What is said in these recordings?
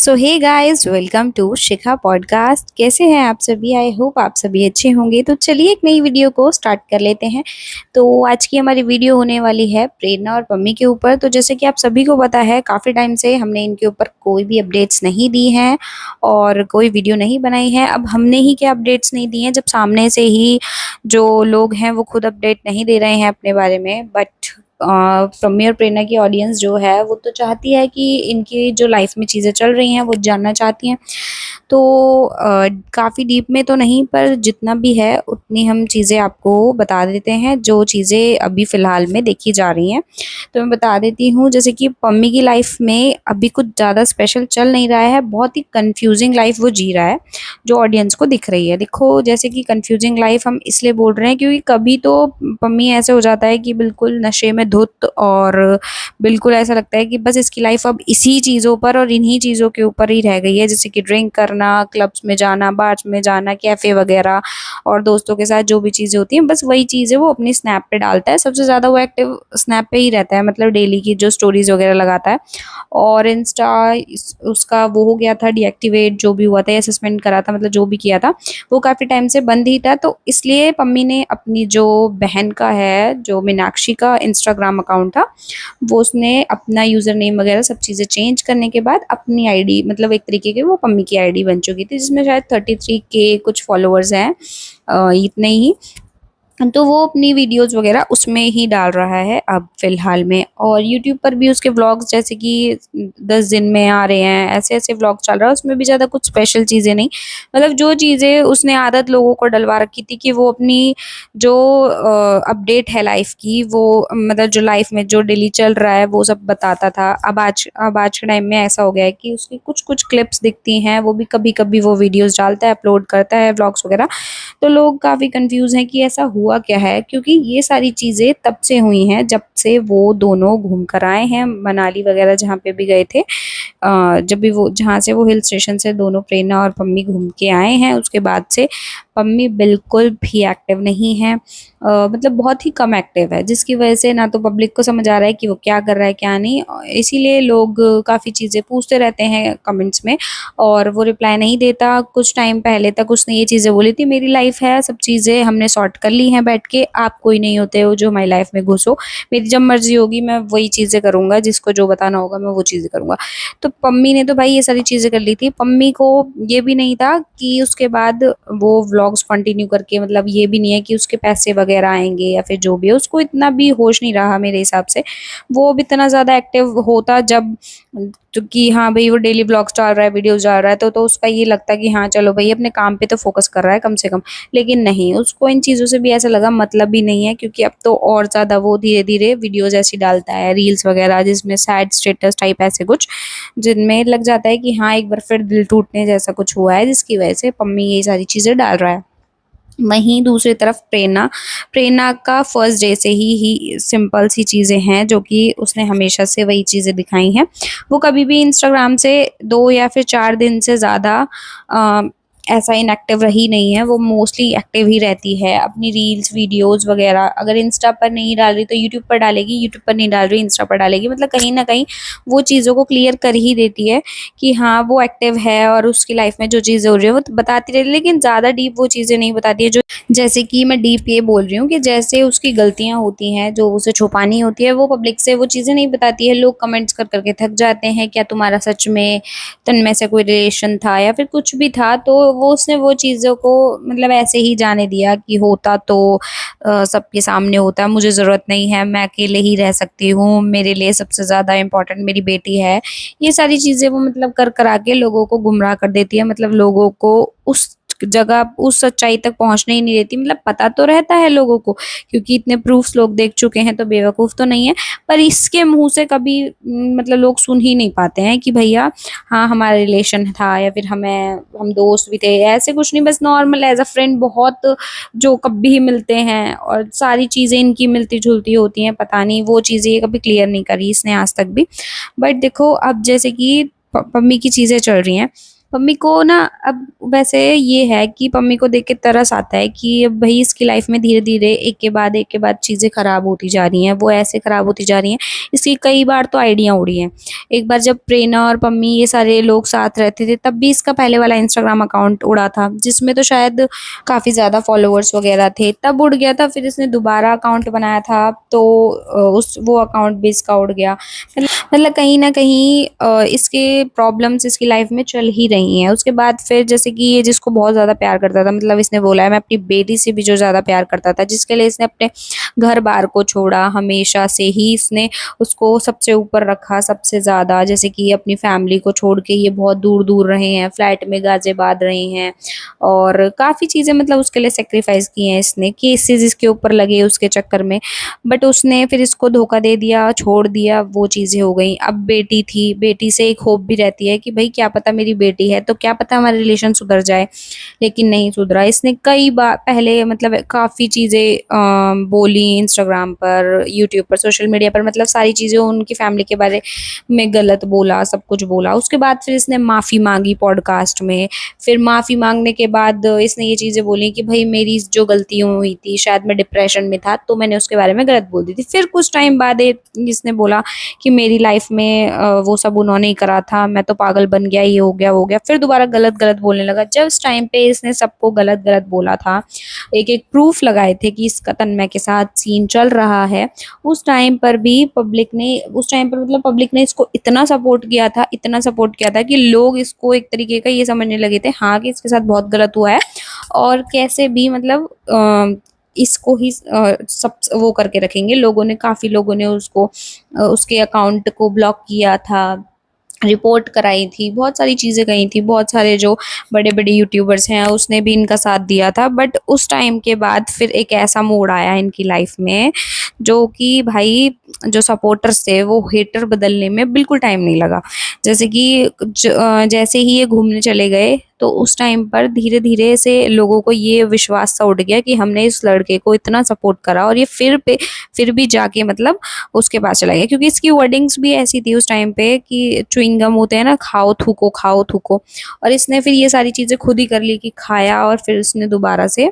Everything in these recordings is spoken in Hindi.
So hey guys, welcome to Shikha podcast. कैसे हैं आप सभी? आई होप आप सभी अच्छे होंगे। तो चलिए एक नई वीडियो को स्टार्ट कर लेते हैं। तो आज की हमारी वीडियो होने वाली है प्रेरणा और पम्मी के ऊपर। तो जैसे कि आप सभी को पता है, काफ़ी टाइम से हमने इनके ऊपर कोई भी अपडेट्स नहीं दी हैं और कोई वीडियो नहीं बनाई है। अब हमने ही क्या अपडेट्स नहीं दी हैं, जब सामने से ही जो लोग हैं वो खुद अपडेट नहीं दे रहे हैं अपने बारे में। बट पम्मी और प्रेरणा की ऑडियंस जो है वो तो चाहती है कि इनकी जो लाइफ में चीज़ें चल रही हैं वो जानना चाहती हैं। तो काफ़ी डीप में तो नहीं, पर जितना भी है उतनी हम चीज़ें आपको बता देते हैं, जो चीज़ें अभी फ़िलहाल में देखी जा रही हैं। तो मैं बता देती हूँ, जैसे कि पम्मी की लाइफ में अभी कुछ ज़्यादा स्पेशल चल नहीं रहा है, बहुत ही कन्फ्यूजिंग लाइफ वो जी रहा है, जो ऑडियंस को दिख रही है। देखो, जैसे कि कन्फ्यूजिंग लाइफ हम इसलिए बोल रहे हैं क्योंकि कभी तो पम्मी ऐसे हो जाता है कि बिल्कुल नशे में धुत, और बिल्कुल ऐसा लगता है कि बस इसकी लाइफ अब इसी चीज़ों पर और इन्हीं चीज़ों के ऊपर ही रह गई है, जैसे कि ड्रिंक करना, क्लब्स में जाना, बार्स में जाना, कैफ़े वगैरह और दोस्तों के साथ जो भी चीज़ें होती हैं, बस वही चीज़ें वो अपनी स्नैप पे डालता है। सबसे ज़्यादा वो एक्टिव स्नैप पे ही रहता है, मतलब डेली की जो स्टोरीज़ वगैरह लगाता है। और इंस्टा उसका वो हो गया था डीएक्टिवेट, जो भी हुआ था या सस्पेंड करा था, मतलब जो भी किया था वो काफ़ी टाइम से बंद ही था। तो इसलिए पम्मी ने अपनी जो बहन का है, जो मीनाक्षी का इंस्टाग्राम अकाउंट था, वो उसने अपना यूज़र नेम वगैरह सब चीज़ें चेंज करने के बाद अपनी आईडी, मतलब एक तरीके की वो पम्मी की आईडी बन चुकी थी, जिसमें शायद 33K कुछ फॉलोअर्स हैं, इतने ही। तो वो अपनी वीडियोस वगैरह उसमें ही डाल रहा है अब फ़िलहाल में। और यूट्यूब पर भी उसके व्लॉग्स, जैसे कि 10 दिन में आ रहे हैं, ऐसे-ऐसे व्लॉग चल रहा है। उसमें भी ज़्यादा कुछ स्पेशल चीज़ें नहीं, मतलब जो चीज़ें उसने आदत लोगों को डलवा रखी थी कि वो अपनी जो अपडेट है लाइफ़ की, वो मतलब जो लाइफ़ में जो डेली चल रहा है वो सब बताता था। अब आज के टाइम में ऐसा हो गया है कि उसकी कुछ-कुछ क्लिप्स दिखती हैं, वो भी कभी-कभी वो वीडियोज़ डालता है, अपलोड करता है व्लॉग्स वगैरह। तो लोग काफ़ी कंफ्यूज हैं कि ऐसा हुआ क्या है, क्योंकि ये सारी चीज़ें तब से हुई हैं जब से वो दोनों घूम कर आए हैं मनाली वगैरह, जहाँ पे भी गए थे। जब भी वो, जहाँ से वो हिल स्टेशन से दोनों प्रेरणा और पम्मी घूम के आए हैं, उसके बाद से पम्मी बिल्कुल भी एक्टिव नहीं है। मतलब बहुत ही कम एक्टिव है, जिसकी वजह से ना तो पब्लिक को समझ आ रहा है कि वो क्या कर रहा है क्या नहीं। इसीलिए लोग काफ़ी चीज़ें पूछते रहते हैं कमेंट्स में, और वो रिप्लाई नहीं देता। कुछ टाइम पहले तक उसने ये चीज़ें बोली थी, मेरी लाइफ है, सब चीज़ें हमने सॉर्ट कर ली हैं बैठ के, आप कोई नहीं होते हो जो हमारी लाइफ में घुसो, मेरी जब मर्जी होगी मैं वही चीज़ें करूँगा, जिसको जो बताना होगा मैं वो चीज़ें करूँगा। तो पम्मी ने तो भाई ये सारी चीज़ें कर ली थी। पम्मी को ये भी नहीं था कि उसके बाद वो व्लॉग्स कंटिन्यू करके, मतलब ये भी नहीं है कि उसके पैसे वगैरह आएँगे या फिर जो भी है, उसको इतना भी होश नहीं रहा मेरे हिसाब से। वो अब इतना ज़्यादा एक्टिव होता जब, तो कि हाँ भई वो डेली व्लॉग्स डाल रहा है, वीडियोज़ डाल रहा है, तो उसका ये लगता कि हाँ चलो भई अपने काम पे तो फ़ोकस कर रहा है कम से कम। लेकिन नहीं, उसको इन चीज़ों से भी ऐसा लगा मतलब ही नहीं है, क्योंकि अब तो और ज़्यादा वो धीरे-धीरे वीडियोज़ ऐसी डालता है, रील्स वगैरह, जिसमें सैड स्टेटस टाइप ऐसे कुछ, जिनमें लग जाता है कि हाँ एक बार फिर दिल टूटने जैसा कुछ हुआ है, जिसकी वजह से पम्मी ये सारी चीज़ें डाल रहा है। वहीं दूसरी तरफ प्रेरणा, प्रेरणा का फर्स्ट डे से ही सिंपल सी चीज़ें हैं, जो कि उसने हमेशा से वही चीज़ें दिखाई हैं। वो कभी भी इंस्टाग्राम से 2 या फिर 4 दिन से ज़्यादा अ, ऐसा इनएक्टिव रही नहीं है। वो मोस्टली एक्टिव ही रहती है, अपनी रील्स, वीडियोज़ वगैरह अगर इंस्टा पर नहीं डाल रही तो यूट्यूब पर डालेगी, यूट्यूब पर नहीं डाल रही इंस्टा पर डालेगी। मतलब कहीं न कहीं वो चीज़ों को क्लियर कर ही देती है कि हाँ, वो एक्टिव है और उसकी लाइफ में जो चीज़ें हो रही है वो तो बताती रहती है, लेकिन ज़्यादा डीप वो चीज़ें नहीं बताती है। जो, जैसे कि मैं डीप ये बोल रही हूँ कि जैसे उसकी गलतियाँ होती हैं, जो उसे छुपानी होती है, वो पब्लिक से वो चीज़ें नहीं बताती है। लोग कमेंट्स कर के थक जाते हैं, क्या तुम्हारा सच में तन्मय से कोई रिलेशन था या फिर कुछ भी था, तो वो उसने वो चीज़ों को मतलब ऐसे ही जाने दिया कि होता तो सबके सामने होता, मुझे ज़रूरत नहीं है, मैं अकेले ही रह सकती हूँ, मेरे लिए सबसे ज़्यादा इम्पोर्टेंट मेरी बेटी है। ये सारी चीज़ें वो मतलब कर करा के लोगों को गुमराह कर देती है, मतलब लोगों को उस जगह, उस सच्चाई तक पहुँचने ही नहीं देती। मतलब पता तो रहता है लोगों को, क्योंकि इतने प्रूफ्स लोग देख चुके हैं, तो बेवकूफ़ तो नहीं है। पर इसके मुँह से कभी मतलब लोग सुन ही नहीं पाते हैं कि भैया हाँ, हमारा रिलेशन था या फिर हम दोस्त भी थे, ऐसे कुछ नहीं, बस नॉर्मल एज़ अ फ्रेंड बहुत जो कभी ही मिलते हैं, और सारी चीज़ें इनकी मिलती-जुलती होती हैं, पता नहीं वो चीज़ें ये कभी क्लियर नहीं करी इसने आज तक भी। बट देखो, अब जैसे कि पम्मी की चीज़ें चल रही हैं, पम्मी को ना अब वैसे ये है कि पम्मी को देख के तरस आता है कि अब भाई इसकी लाइफ में धीरे धीरे एक के बाद चीज़ें खराब होती जा रही हैं, वो ऐसे खराब होती जा रही हैं। इसकी कई बार तो आइडिया उड़ी हैं। एक बार जब प्रेरणा और पम्मी ये सारे लोग साथ रहते थे तब भी इसका पहले वाला इंस्टाग्राम अकाउंट उड़ा था, जिसमें तो शायद काफ़ी ज़्यादा फॉलोअर्स वगैरह थे, तब उड़ गया था। फिर इसने दोबारा अकाउंट बनाया था तो उस वो अकाउंट भी इसका उड़ गया। मतलब कहीं न कहीं इसके प्रॉब्लम्स इसकी लाइफ में चल ही रही हैं। उसके बाद फिर जैसे कि ये जिसको बहुत ज़्यादा प्यार करता था, मतलब इसने बोला है मैं अपनी बेटी से भी जो ज़्यादा प्यार करता था, जिसके लिए इसने अपने घर-बार को छोड़ा, हमेशा से ही इसने उसको सबसे ऊपर रखा, सबसे ज़्यादा। जैसे कि अपनी फैमिली को छोड़ के ये बहुत दूर-दूर रहे हैं, फ्लैट में गाजे बाँध रहे हैं और काफ़ी चीज़ें मतलब उसके लिए सैक्रिफाइस की हैं इसने, केसेज़ इसके ऊपर लगे उसके चक्कर में। बट उसने फिर इसको धोखा दे दिया, छोड़ दिया, वो चीज़ें हो गई। अब बेटी थी, बेटी से एक होप भी रहती है कि भई क्या पता मेरी बेटी है तो क्या पता हमारा रिलेशन सुधर जाए, लेकिन नहीं सुधरा। इसने कई बार पहले मतलब काफ़ी चीज़ें बोली इंस्टाग्राम पर, यूट्यूब पर, सोशल मीडिया पर, मतलब सारी चीज़ें उनकी फैमिली के बारे में गलत बोला, सब कुछ बोला। उसके बाद फिर इसने माफ़ी माँगी पॉडकास्ट में। फिर माफ़ी माँगने के बाद इसने ये चीज़ें बोली कि भई मेरी जो गलतियाँ हुई थी, शायद मैं डिप्रेशन में था तो मैंने उसके बारे में गलत बोल दी थी। फिर कुछ टाइम बाद इसने बोला कि मेरी लाइफ में वो सब उन्होंने ही करा था, मैं तो पागल बन गया, ये हो गया, वो हो गया। फिर दोबारा गलत-गलत बोलने लगा। जब उस टाइम पे इसने सबको गलत-गलत बोला था, एक-एक प्रूफ लगाए थे कि इसका तन्मय के साथ सीन चल रहा है, उस टाइम पर भी उस टाइम पर मतलब पब्लिक ने इसको इतना सपोर्ट किया था, इतना सपोर्ट किया था कि लोग इसको एक तरीके का ये समझने लगे थे हाँ, कि इसके साथ बहुत गलत हुआ है और कैसे भी मतलब इसको ही सब वो करके रखेंगे। काफ़ी लोगों ने उसको उसके अकाउंट को ब्लॉक किया था, रिपोर्ट कराई थी, बहुत सारी चीज़ें कही थी, बहुत सारे जो बड़े-बड़े यूट्यूबर्स हैं उसने भी इनका साथ दिया था। बट उस टाइम के बाद फिर एक ऐसा मोड़ आया इनकी लाइफ में जो कि भाई जो सपोर्टर्स थे वो हेटर बदलने में बिल्कुल टाइम नहीं लगा। जैसे कि जैसे ही ये घूमने चले गए तो उस टाइम पर धीरे-धीरे से लोगों को ये विश्वास सा उठ गया कि हमने इस लड़के को इतना सपोर्ट करा और ये फिर भी जाके मतलब उसके पास चला गया, क्योंकि इसकी वर्डिंग्स भी ऐसी थी उस टाइम पे कि च्युइंगम होते हैं ना, खाओ थूको। और इसने फिर ये सारी चीज़ें खुद ही कर ली कि खाया और फिर उसने दोबारा से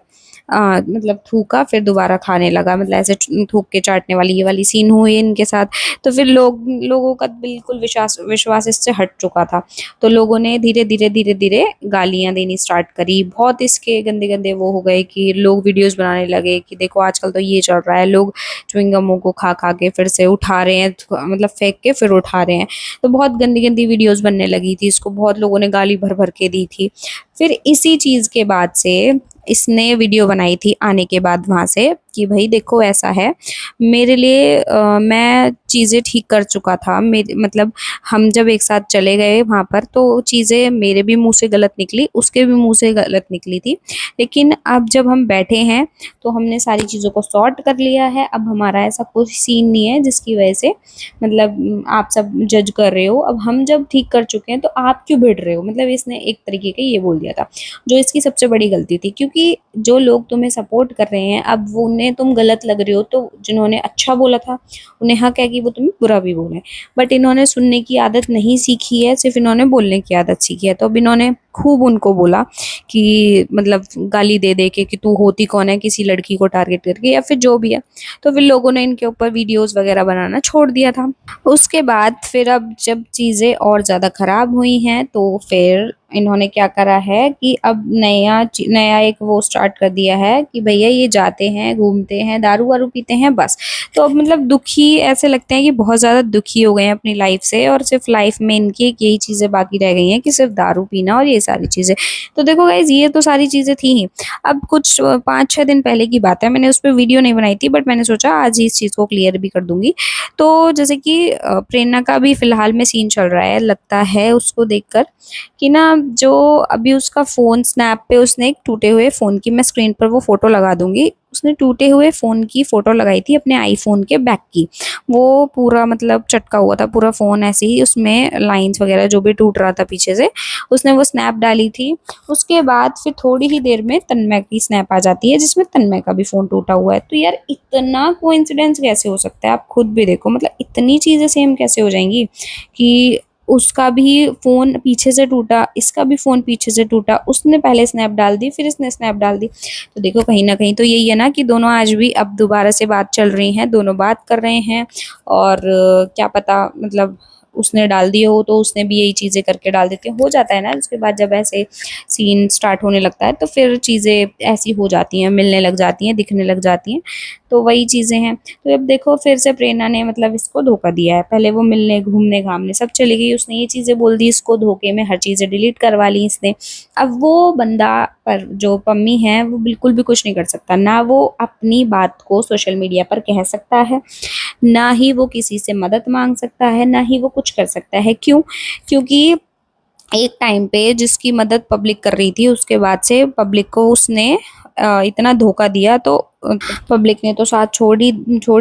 मतलब थूका फिर दोबारा खाने लगा, मतलब ऐसे थूक के चाटने वाली ये वाली सीन हुई इनके साथ। तो फिर लोगों का बिल्कुल विश्वास विश्वास इससे हट चुका था। तो लोगों ने धीरे-धीरे गालियाँ देनी स्टार्ट करी। बहुत इसके गंदे-गंदे वो हो गए कि लोग वीडियोज़ बनाने लगे कि देखो आजकल तो ये चल रहा है, लोग च्युइंगमों को खा-खा के फिर से उठा रहे हैं, मतलब फेंक के फिर उठा रहे हैं। तो बहुत गंदी-गंदी वीडियोज़ बनने लगी थी, इसको बहुत लोगों ने गाली भर-भर के दी थी। फिर इसी चीज़ के बाद से इसने वीडियो बनाई थी आने के बाद वहाँ से कि भई देखो ऐसा है, मेरे लिए मैं चीज़ें ठीक कर चुका था। मेरे मतलब हम जब एक साथ चले गए वहाँ पर तो चीज़ें मेरे भी मुँह से गलत निकली, उसके भी मुँह से गलत निकली थी। लेकिन अब जब हम बैठे हैं तो हमने सारी चीज़ों को सॉर्ट कर लिया है। अब हमारा ऐसा कोई सीन नहीं है जिसकी वजह से मतलब आप सब जज कर रहे हो। अब हम जब ठीक कर चुके हैं तो आप क्यों भिड़ रहे हो? मतलब इसने एक तरीके का ये बोल दिया था, जो इसकी सबसे बड़ी गलती थी, क्योंकि जो लोग तुम्हें सपोर्ट कर रहे हैं अब वो उन्हें तुम गलत लग रहे हो तो जिन्होंने अच्छा बोला था उन्हें हक है कि वो तुम्हें बुरा भी बोलें। बट इन्होंने सुनने की आदत नहीं सीखी है, सिर्फ़ इन्होंने बोलने की आदत सीखी है। तो अब इन्होंने खूब उनको बोला कि मतलब गाली दे के कि तू होती कौन है किसी लड़की को टारगेट करके या फिर जो भी है। तो फिर लोगों ने इनके ऊपर वीडियोज़ वग़ैरह बनाना छोड़ दिया था। उसके बाद फिर अब जब चीज़ें और ज़्यादा ख़राब हुई हैं तो फिर इन्होंने क्या करा है कि अब नया एक वो स्टार्ट कर दिया है कि भैया ये जाते हैं, घूमते हैं, दारू-वारू पीते हैं बस। तो अब मतलब दुखी ऐसे लगते हैं कि बहुत ज़्यादा दुखी हो गए हैं अपनी लाइफ़ से और सिर्फ़ लाइफ़ में इनकी एक यही चीज़ें बाकी रह गई हैं कि सिर्फ़ दारू पीना और ये सारी चीज़ें। तो देखो गाइज़ ये तो सारी चीज़ें थी ही। अब कुछ 5-6 दिन पहले की बात है, मैंने उस पे वीडियो नहीं बनाई थी बट मैंने सोचा आज ही इस चीज़ को क्लियर भी कर दूँगी। तो जैसे कि प्रेरणा का भी फ़िलहाल में सीन चल रहा है, लगता है उसको देखकर कि ना जो अभी उसका फ़ोन स्नैप पे उसने एक टूटे हुए फ़ोन की, मैं स्क्रीन पर वो फ़ोटो लगा दूँगी। उसने टूटे हुए फ़ोन की फ़ोटो लगाई थी अपने आईफ़ोन के बैक की। वो पूरा मतलब चटका हुआ था पूरा फ़ोन, ऐसे ही उसमें लाइन्स वग़ैरह जो भी टूट रहा था पीछे से, उसने वो स्नैप डाली थी। उसके बाद फिर थोड़ी ही देर में तन्मय की स्नैप आ जाती है जिसमें तन्मय का भी फ़ोन टूटा हुआ है। तो यार इतना कोइंसिडेंस कैसे हो सकता है? आप खुद भी देखो, मतलब इतनी चीज़ें सेम कैसे हो जाएँगी कि उसका भी फ़ोन पीछे से टूटा, इसका भी फ़ोन पीछे से टूटा, उसने पहले स्नैप डाल दी, फिर इसने स्नैप डाल दी। तो देखो कहीं न कहीं तो यही है ना कि दोनों आज भी अब दोबारा से बात चल रही हैं, दोनों बात कर रहे हैं और क्या पता मतलब उसने डाल दिए हो तो उसने भी यही चीज़ें करके डाल देते हैं। हो जाता है ना उसके बाद जब ऐसे सीन स्टार्ट होने लगता है तो फिर चीज़ें ऐसी हो जाती हैं, मिलने लग जाती हैं, दिखने लग जाती हैं। तो वही चीज़ें हैं। तो अब देखो फिर से प्रेरणा ने मतलब इसको धोखा दिया है। पहले वो मिलने, घूमने-घामने सब चली गई, उसने ये चीज़ें बोल दी इसको धोखे में, हर चीज़ें डिलीट करवा ली इसने। अब वो बंदा पर जो पम्मी है वो बिल्कुल भी कुछ नहीं कर सकता। ना वो अपनी बात को सोशल मीडिया पर कह सकता है, ना ही वो किसी से मदद माँग सकता है, ना ही वो कुछ कर सकता है। क्यों? क्योंकि एक टाइम पे जिसकी मदद पब्लिक कर रही थी उसके बाद से पब्लिक को उसने इतना धोखा दिया तो पब्लिक ने तो साथ छोड़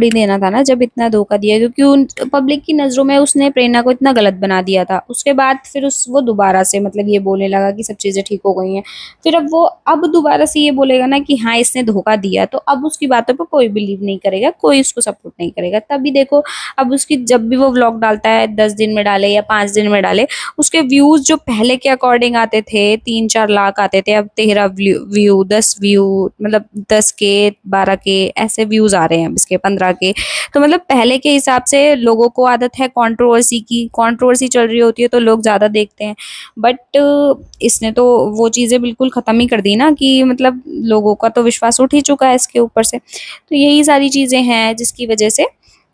ही देना था ना जब इतना धोखा दिया, क्योंकि उन पब्लिक की नज़रों में उसने प्रेरणा को इतना गलत बना दिया था। उसके बाद फिर उस वो दोबारा से मतलब ये बोलने लगा कि सब चीज़ें ठीक हो गई हैं। फिर अब दोबारा से ये बोलेगा ना कि हाँ इसने धोखा दिया, तो अब उसकी बातों पे कोई बिलीव नहीं करेगा, कोई उसको सपोर्ट नहीं करेगा। तभी देखो अब उसकी जब भी वो व्लॉग डालता है 10 दिन में डाले या 5 दिन में डाले, उसके व्यूज़ जो पहले के अकॉर्डिंग आते थे 3-4 लाख आते थे, अब 13 व्यू 10 व्यू मतलब 10 के 12 के ऐसे व्यूज़ आ रहे हैं, अब इसके 15 के। तो मतलब पहले के हिसाब से लोगों को आदत है कंट्रोवर्सी की, कंट्रोवर्सी चल रही होती है तो लोग ज़्यादा देखते हैं। बट इसने तो वो चीज़ें बिल्कुल ख़त्म ही कर दी ना कि मतलब लोगों का तो विश्वास उठ ही चुका है इसके ऊपर से। तो यही सारी चीज़ें हैं जिसकी वजह से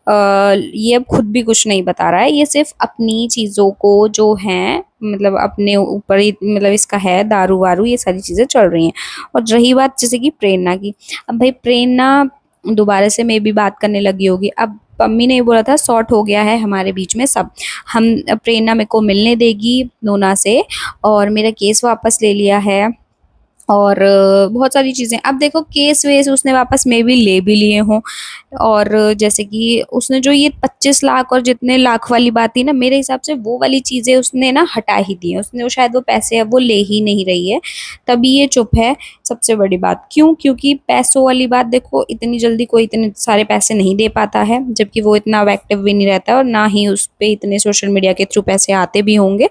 ये अब खुद भी कुछ नहीं बता रहा है, ये सिर्फ़ अपनी चीज़ों को जो हैं मतलब अपने ऊपर ही मतलब इसका है दारू-वारू ये सारी चीज़ें चल रही हैं। और रही बात जैसे कि प्रेरणा की, अब भाई प्रेरणा दोबारा से मेबी बात करने लगी होगी। अब पम्मी ने ये बोला था सॉर्ट हो गया है हमारे बीच में सब। हम प्रेरणा मेरे को मिलने देगी नोना से और मेरा केस वापस ले लिया है और बहुत सारी चीज़ें। अब देखो केस-वेस उसने वापस मेबी ले भी लिए हों और जैसे कि उसने जो ये 25 लाख और जितने लाख वाली बात थी ना, मेरे हिसाब से वो वाली चीज़ें उसने ना हटा ही दी हैं। उसने वो शायद वो पैसे अब वो ले ही नहीं रही है, तभी ये चुप है, सबसे बड़ी बात। क्यों? क्योंकि पैसों वाली बात देखो इतनी जल्दी कोई इतने सारे पैसे नहीं दे पाता है, जबकि वो इतना अब एक्टिव भी नहीं रहता है और ना ही उस पे इतने सोशल मीडिया के थ्रू पैसे आते भी होंगे।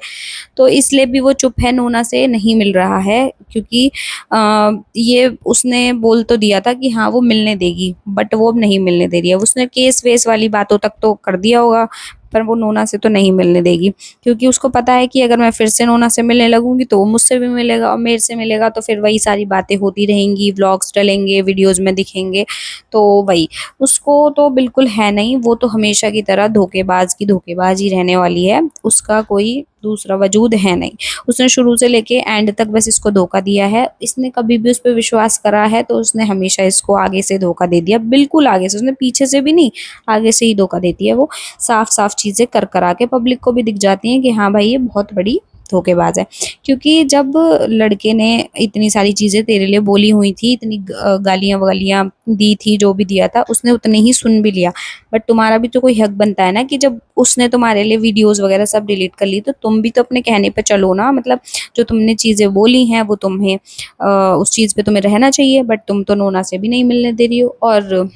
तो इसलिए भी वो चुप है, नोना से नहीं मिल रहा है क्योंकि ये उसने बोल तो दिया था कि हाँ वो मिलने देगी, बट वो अब नहीं मिलने दे रही है। उसने केस-वेस वाली बातों तक तो कर दिया होगा, पर वो नोना से तो नहीं मिलने देगी, क्योंकि उसको पता है कि अगर मैं फिर से नोना से मिलने लगूँगी तो वो मुझसे भी मिलेगा और मेरे से मिलेगा तो फिर वही सारी बातें होती रहेंगी, व्लॉग्स डलेंगे, वीडियोज़ में दिखेंगे, तो वही। उसको तो बिल्कुल है नहीं, वो तो हमेशा की तरह धोखेबाज़ की धोखेबाज़ ही रहने वाली है, उसका कोई दूसरा वजूद है नहीं। उसने शुरू से लेके एंड तक बस इसको धोखा दिया है। इसने कभी भी उस पे विश्वास करा है तो उसने हमेशा इसको आगे से धोखा दे दिया, बिल्कुल आगे से, उसने पीछे से भी नहीं, आगे से ही धोखा देती है वो। साफ-साफ चीज़ें कर करा के पब्लिक को भी दिख जाती हैं कि हाँ भाई ये बहुत बड़ी धोखेबाज है। क्योंकि जब लड़के ने इतनी सारी चीज़ें तेरे लिए बोली हुई थी, इतनी गालियाँ-वालियाँ दी थी, जो भी दिया था, उसने उतने ही सुन भी लिया। बट तुम्हारा भी तो कोई हक बनता है ना कि जब उसने तुम्हारे लिए वीडियोज़ वगैरह सब डिलीट कर ली, तो तुम भी तो अपने कहने पे चलो ना। मतलब जो तुमने चीज़ें बोली हैं वो तुम्हें उस चीज़ पे तुम्हें रहना चाहिए, बट तुम तो नोना से भी नहीं मिलने दे रही हो। और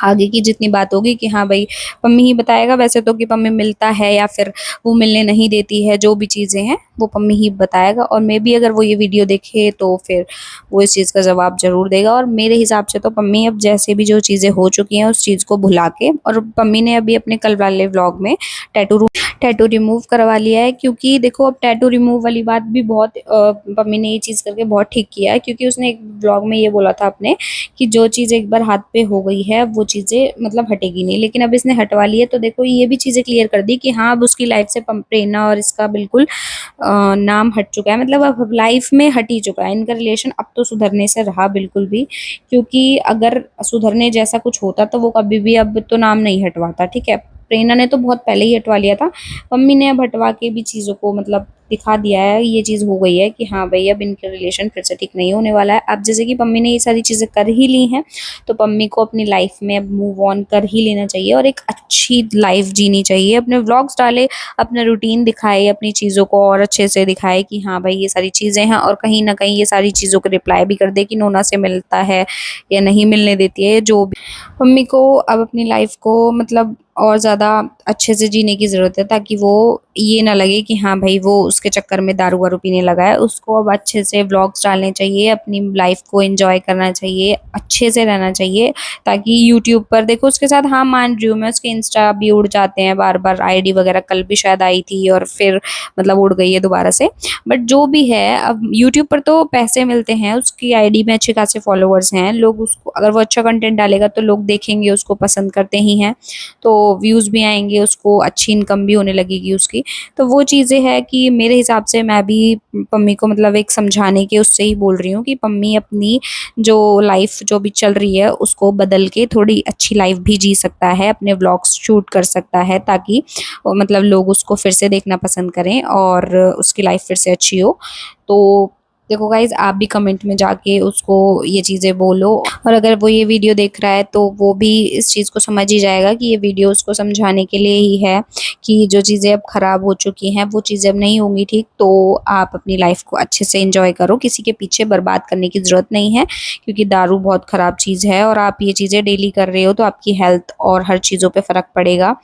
आगे की जितनी बात होगी कि हाँ भाई पम्मी ही बताएगा वैसे तो कि पम्मी मिलता है या फिर वो मिलने नहीं देती है, जो भी चीज़ें हैं वो पम्मी ही बताएगा। और मे बी अगर वो ये वीडियो देखे तो फिर वो इस चीज़ का जवाब ज़रूर देगा। और मेरे हिसाब से तो पम्मी अब जैसे भी जो चीज़ें हो चुकी हैं उस चीज़ को भुला के, और पम्मी ने अभी अपने कल वाले व्लॉग में टैटू रिमूव करवा लिया है, क्योंकि देखो अब टैटू रिमूव वाली बात भी बहुत पम्मी ने ये चीज़ करके बहुत ठीक किया है, क्योंकि उसने एक व्लॉग में ये बोला था अपने कि जो चीज़ एक बार हाथ पे हो गई है वो चीज़ें मतलब हटेगी नहीं, लेकिन अब इसने हटवा ली है। तो देखो ये भी चीज़ें क्लियर कर दी कि हाँ अब उसकी लाइफ से प्रेरणा और इसका बिल्कुल नाम हट चुका है, मतलब अब लाइफ में हट ही चुका है इनका रिलेशन। अब तो सुधरने से रहा बिल्कुल भी, क्योंकि अगर सुधरने जैसा कुछ होता तो वो कभी भी अब तो नाम नहीं हटवाता, ठीक है। प्रेरणा ने तो बहुत पहले ही हटवा लिया था, मम्मी ने अब हटवा के भी चीज़ों को मतलब दिखा दिया है, ये चीज़ हो गई है कि हाँ भई अब इनके रिलेशन फिर से ठीक नहीं होने वाला है। अब जैसे कि मम्मी ने ये सारी चीज़ें कर ही ली हैं, तो मम्मी को अपनी लाइफ में अब मूव ऑन कर ही लेना चाहिए और एक अच्छी लाइफ जीनी चाहिए। अपने व्लॉग्स डाले, अपना रूटीन दिखाए, अपनी चीज़ों को और अच्छे से दिखाए कि हाँ भाई ये सारी चीज़ें हैं, और कहीं न कहीं ये सारी चीज़ों को रिप्लाई भी कर दे कि नोना से मिलता है या नहीं मिलने देती है, जो भी। मम्मी को अब अपनी लाइफ को मतलब और ज़्यादा अच्छे से जीने की ज़रूरत है, ताकि वो ये ना लगे कि हाँ भाई वो उसके चक्कर में दारू वारू पीने लगा है। उसको अब अच्छे से व्लॉग्स डालने चाहिए, अपनी लाइफ को एंजॉय करना चाहिए, अच्छे से रहना चाहिए, ताकि यूट्यूब पर देखो उसके साथ, हाँ मान रही हूँ मैं, उसके इंस्टा भी उड़ जाते हैं बार बार, आईडी वगैरह कल भी शायद आई थी और फिर मतलब उड़ गई है दोबारा से। बट जो भी है, अब यूट्यूब पर तो पैसे मिलते हैं, उसकी आईडी में अच्छे खासे फॉलोअर्स हैं, लोग उसको, अगर वो अच्छा कंटेंट डालेगा तो लोग देखेंगे, उसको पसंद करते ही हैं, तो व्यूज़ भी आएंगे, उसको अच्छी इनकम भी होने लगेगी उसकी। तो वो चीज़ें हैं कि मेरे हिसाब से मैं भी पम्मी को मतलब एक समझाने के उससे ही बोल रही हूँ कि पम्मी अपनी जो लाइफ जो भी चल रही है उसको बदल के थोड़ी अच्छी लाइफ भी जी सकता है, अपने व्लॉग्स शूट कर सकता है, ताकि मतलब लोग उसको फिर से देखना पसंद करें और उसकी लाइफ फिर से अच्छी हो। तो देखो गाइज, आप भी कमेंट में जाके उसको ये चीज़ें बोलो, और अगर वो ये वीडियो देख रहा है तो वो भी इस चीज़ को समझ ही जाएगा कि ये वीडियो उसको समझाने के लिए ही है, कि जो चीज़ें अब ख़राब हो चुकी हैं वो चीज़ें अब नहीं होंगी ठीक। तो आप अपनी लाइफ को अच्छे से एंजॉय करो, किसी के पीछे बर्बाद करने की ज़रूरत नहीं है, क्योंकि दारू बहुत ख़राब चीज़ है, और आप ये चीज़ें डेली कर रहे हो तो आपकी हेल्थ और हर चीज़ों पे फ़र्क पड़ेगा।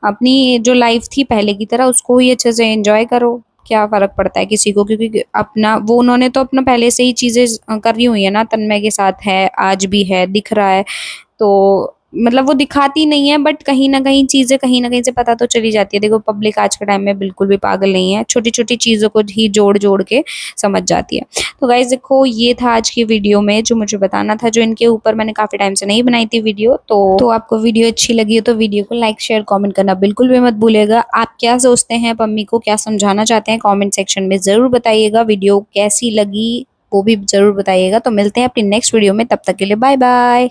अपनी जो लाइफ थी पहले की तरह उसको ही अच्छे से एंजॉय करो, क्या फ़र्क पड़ता है किसी को, क्योंकि अपना वो उन्होंने तो अपना पहले से ही चीज़ें करी हुई है ना, तन्मय के साथ है, आज भी है, दिख रहा है। तो मतलब वो दिखाती नहीं है, बट कहीं न कहीं चीज़ें कहीं न कहीं से पता तो चली जाती है। देखो पब्लिक आज के टाइम में बिल्कुल भी पागल नहीं है, छोटी-छोटी चीज़ों को ही जोड़-जोड़ के समझ जाती है। तो गाइज़ देखो, ये था आज की वीडियो में जो मुझे बताना था, जो इनके ऊपर मैंने काफ़ी टाइम से नहीं बनाई थी वीडियो। तो आपको वीडियो अच्छी लगी हो तो वीडियो को लाइक, शेयर, कमेंट करना बिल्कुल भी मत भूलिएगा। आप क्या सोचते हैं, पम्मी को क्या समझाना चाहते हैं, कमेंट सेक्शन में ज़रूर बताइएगा। वीडियो कैसी लगी वो भी ज़रूर बताइएगा। तो मिलते हैं अपनी नेक्स्ट वीडियो में, तब तक के लिए बाय बाय।